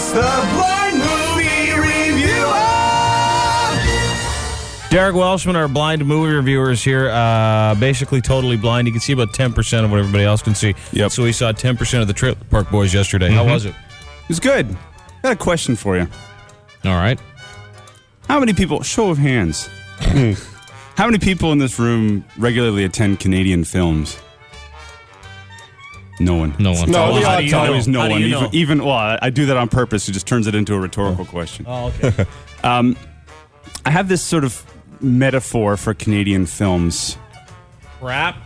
It's the Blind Movie Reviewer! Derek Welsman, our blind movie reviewer, is here. Basically totally blind. He can see about 10% of what everybody else can see. Yep. So he saw 10% of the Trailer Park Boys yesterday. How was it? It was good. I got a question for you. All right. How many people, show of hands, how many people in this room regularly attend Canadian films? No one. No one. No, How the do you know? Always no How do one. you know? Even well, I do that on purpose. It just turns it into a rhetorical question. Oh, okay. I have this sort of metaphor for Canadian films. Rap.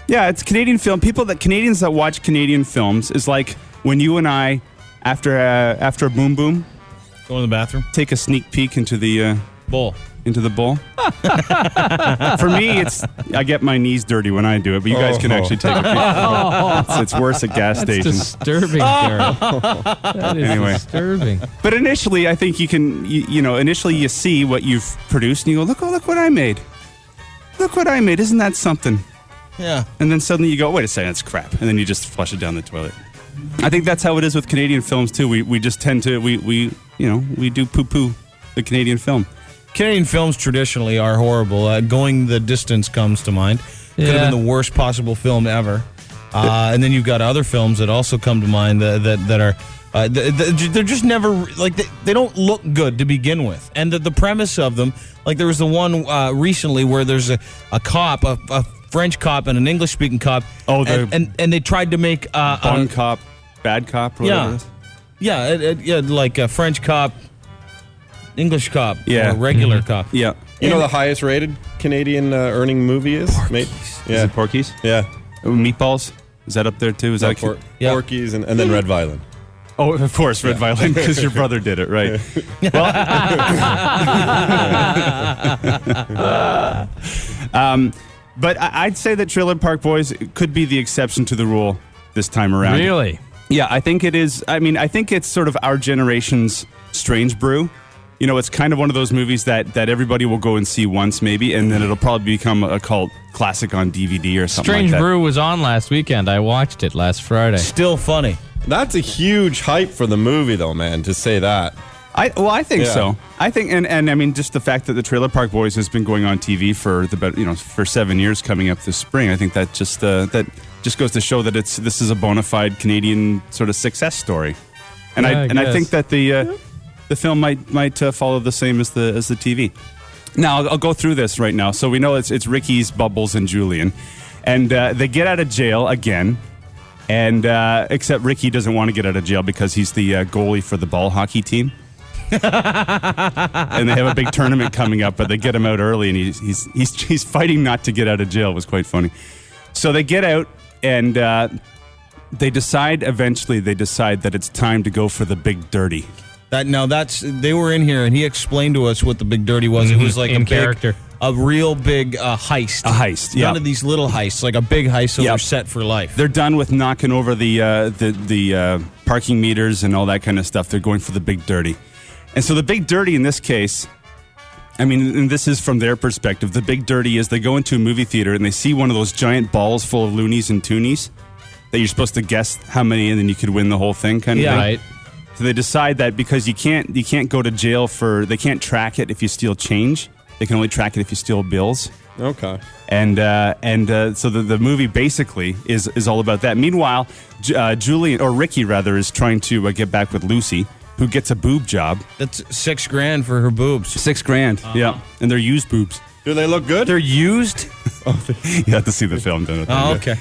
Yeah, it's Canadian film. Canadians that watch Canadian films is like when you and I, after a boom boom, Go in the bathroom. take a sneak peek into the Bull. bowl. For me, I get my knees dirty when I do it, but you guys can actually take a peek. It's worse at gas stations. Disturbing, Derek. That is Anyway. disturbing. But initially, I think initially you see what you've produced and you go, look what I made. Look what I made. Isn't that something? Yeah. And then suddenly you go, wait a second, that's crap. And then you just flush it down the toilet. I think that's how it is with Canadian films too. We just tend to, we do poo-poo the Canadian film. Canadian films traditionally are horrible. Going the Distance comes to mind. Could have been the worst possible film ever. And then you've got other films that also come to mind that are they're just never like they don't look good to begin with. And the premise of them, like there was the one recently where there's a cop, a French cop and an English speaking cop. Oh, and they tried to make Bon cop, bad cop, or whatever it is. like a French cop, English cop, Yeah. or regular cop. Yeah. You know the highest rated Canadian earning movie is? Mate? Is it Porky's? Yeah. Meatballs? Is that up there too? Is that Yeah. Porky's and then Red Violin. Oh, of course, Red Violin, because your brother did it, right? But I'd say that Trailer Park Boys could be the exception to the rule this time around. Really? Yeah, I think it is. I mean, I think it's sort of our generation's Strange Brew. You know, it's kind of one of those movies that everybody will go and see once, maybe, and then it'll probably become a cult classic on DVD or something Strange like that. Brew was on last weekend. I watched it last Friday. Still funny. That's a huge hype for the movie, though, man, to say that. I think Yeah. so. I think, and I mean, just the fact that the Trailer Park Boys has been going on TV for for 7 years, coming up this spring. I think that just goes to show that this is a bona fide Canadian sort of success story. And Yeah, I think that the film might follow the same as the TV. Now I'll go through this right now. So we know it's Ricky's, Bubbles, and Julian, and they get out of jail again. And except Ricky doesn't want to get out of jail because he's the goalie for the ball hockey team. And they have a big tournament coming up, but they get him out early, and he's fighting not to get out of jail. It was quite funny. So they get out, and they decide that it's time to go for the big dirty. They were in here and he explained to us what the big dirty was. It was like a real big heist. A heist, yeah. None of these little heists, like a big heist, so Yep. they're set for life. They're done with knocking over the parking meters and all that kind of stuff. They're going for the big dirty. And so the big dirty in this case, I mean, and this is from their perspective, the big dirty is they go into a movie theater and they see one of those giant balls full of loonies and toonies that you're supposed to guess how many and then you could win the whole thing kind of thing. Right. So they decide that because you can't go to jail they can't track it if you steal change. They can only track it if you steal bills. Okay. And so the movie basically is all about that. Meanwhile, Ricky is trying to get back with Lucy, who gets a boob job. That's $6,000 for her boobs. $6,000, yeah, and they're used boobs. Do they look good? They're used? You have to see the film, don't you? Oh, okay.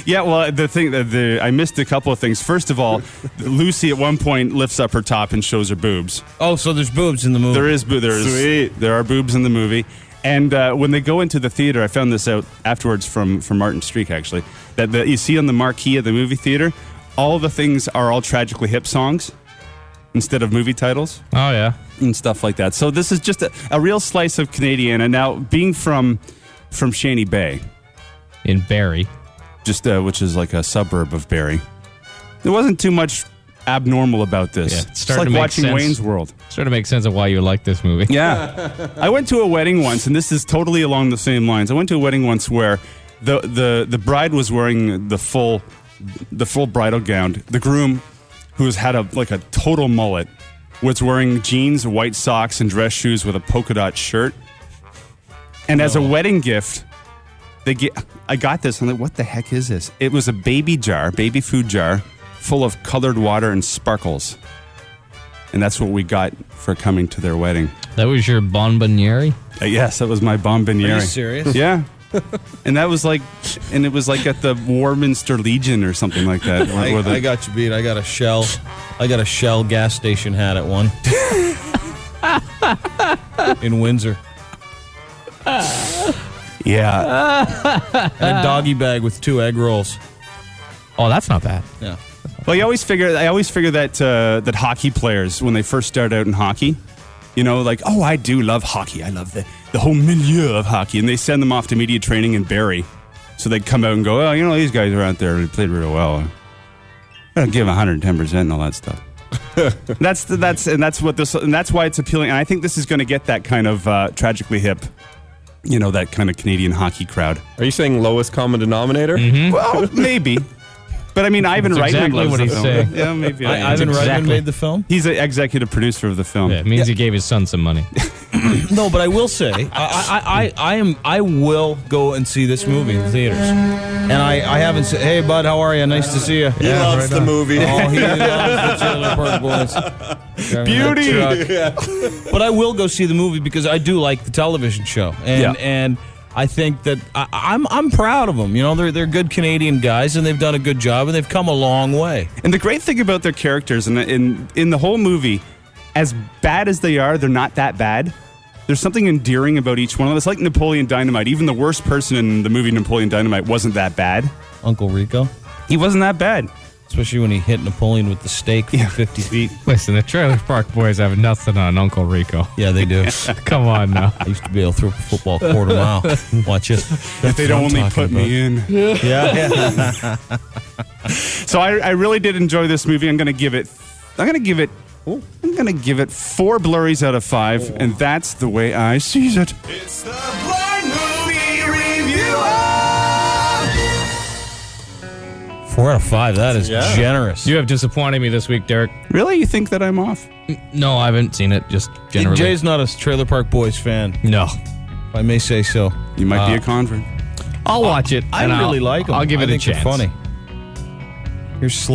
Yeah, well, the thing I missed a couple of things. First of all, Lucy at one point lifts up her top and shows her boobs. Oh, so there's boobs in the movie. There are boobs in the movie. And when they go into the theater, I found this out afterwards from Martin Streak, actually, that you see on the marquee at the movie theater, all the things are all Tragically Hip songs instead of movie titles. Oh, yeah. And stuff like that. So this is just a real slice of Canadiana. Now, being from Shanty Bay, In Barrie. just which is like a suburb of Barrie, there wasn't too much abnormal about this. Yeah, it's like watching Wayne's World. Starting to make sense of why you like this movie. Yeah. I went to a wedding once, and this is totally along the same lines. I went to a wedding once where the bride was wearing the full bridal gown. The groom who's had a total mullet, was wearing jeans, white socks, and dress shoes with a polka dot shirt. And as a wedding gift, I got this. I'm like, what the heck is this? It was a baby food jar, full of colored water and sparkles. And that's what we got for coming to their wedding. That was your bonbonniere? Yes, that was my bonbonniere. Are you serious? Yeah. And that was it was like at the Warminster Legion or something like that. I got you beat. I got a Shell gas station hat at one in Windsor. Yeah. And a doggy bag with 2 egg rolls. Oh, that's not bad. Yeah. Well, I always figure that hockey players, when they first start out in hockey, I do love hockey. I love the whole milieu of hockey. And they send them off to media training in Barrie. So they'd come out and go, these guys are out there. They played really well. I don't give 110% and all that stuff. That's why it's appealing. And I think this is going to get that kind of tragically hip, that kind of Canadian hockey crowd. Are you saying lowest common denominator? Mm-hmm. Well, maybe. But I mean, Ivan That's Reitman exactly loves what the he's film. saying. Yeah, maybe. Ivan Reitman made the film? He's an executive producer of the film. Yeah, it means he gave his son some money. No, but I will say, I will go and see this movie in the theaters. And I haven't said, hey, bud, how are you? Nice to see you. He loves the movie. Oh, he loves the Trailer Park Boys. Beauty! Yeah. But I will go see the movie because I do like the television show. And I think that I'm proud of them. They're good Canadian guys, and they've done a good job, and they've come a long way. And the great thing about their characters, and in the whole movie, as bad as they are, they're not that bad. There's something endearing about each one of them. It's like Napoleon Dynamite. Even the worst person in the movie Napoleon Dynamite wasn't that bad. Uncle Rico. He wasn't that bad. Especially when he hit Napoleon with the stake from 50 feet. Listen, the Trailer Park Boys have nothing on Uncle Rico. Yeah, they do. Come on now. I used to be able to throw a football quarter mile. Watch it. If they'd only put me in. Yeah. So I really did enjoy this movie. I'm going to give it 4 blurries out of 5, and that's the way I sees it. It's the Blind Movie Reviewer. 4 out of 5. That is generous. You have disappointed me this week, Derek. Really? You think that I'm off? No, I haven't seen it, just generally. Jay's not a Trailer Park Boys fan, No. if I may say so. You might be a convert. I'll watch it. I and really like them. I'll give it a think they're chance. funny. Here's